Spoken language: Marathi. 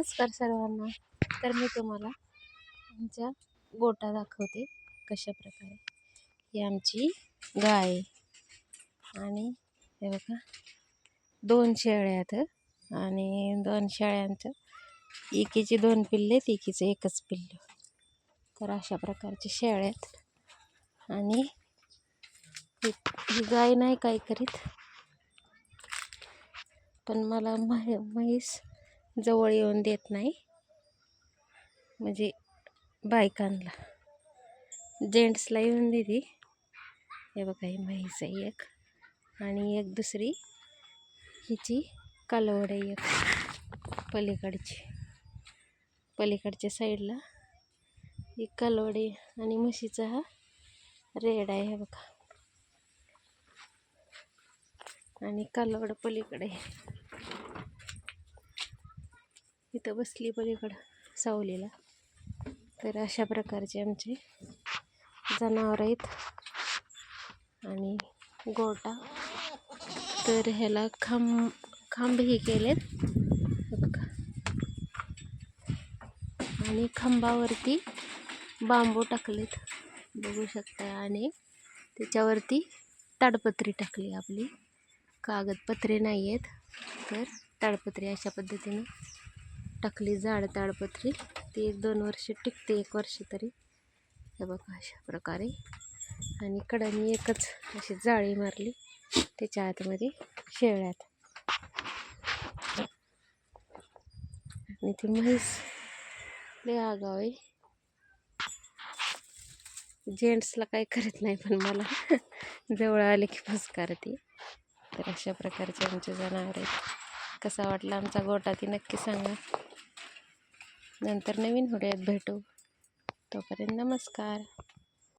नमस्कार सर्वांना. तर मी तुम्हाला आमच्या गोठा दाखवते कशा प्रकारे. ही आमची गाय आहे आणि हे बघा 2 शेळ्या आहेत आणि 2 शेळ्यांचं एकीची 2 पिल्ले एकीचं एकच पिल्लं. तर अशा प्रकारचे शेळ्या आहेत आणि ही गाय नाही काय करीत, पण मला म्हैस जवळ येऊन देत नाही, म्हणजे बायकांना जेंट्सला येऊन देते. हे बघा ही म्हैस आहे एक आणि एक दुसरी हिची कालवड आहे एक पलीकडच्या साईडला ही कालवड आहे आणि म्हशीचा हा रेड आहे. हे बघा आणि कालवड पलीकडे इथं बसली पलीकडं सावलीला. तर अशा प्रकारचे आमचे जनावर आहेत आणि गोठा. तर ह्याला खांबही केलेत बघा आणि खांबावरती बांबू टाकलेत बघू शकता आणि त्याच्यावरती ताडपत्री टाकली. आपली कागदपत्रे नाही आहेत तर ताडपत्री अशा पद्धतीने टाकली, जाड ताडपत्री. ती 1-2 वर्ष टिकते, 1 वर्ष तरी. हे बघा अशा प्रकारे आणि कडाने एकच अशी जाळी मारली, त्याच्या आतमध्ये शेळ्यात. आणि ती म्हैस लय आगाव आहे, जेंट्सला काही करत नाही पण मला जवळ आले की फुसकारते. तर अशा प्रकारचे आमचे जनावर आहेत. कसा वाटला आमचा गोठा ती नक्की सांगा. नंतर नवीन व्हिडिओत भेटू, तोपर्यंत नमस्कार.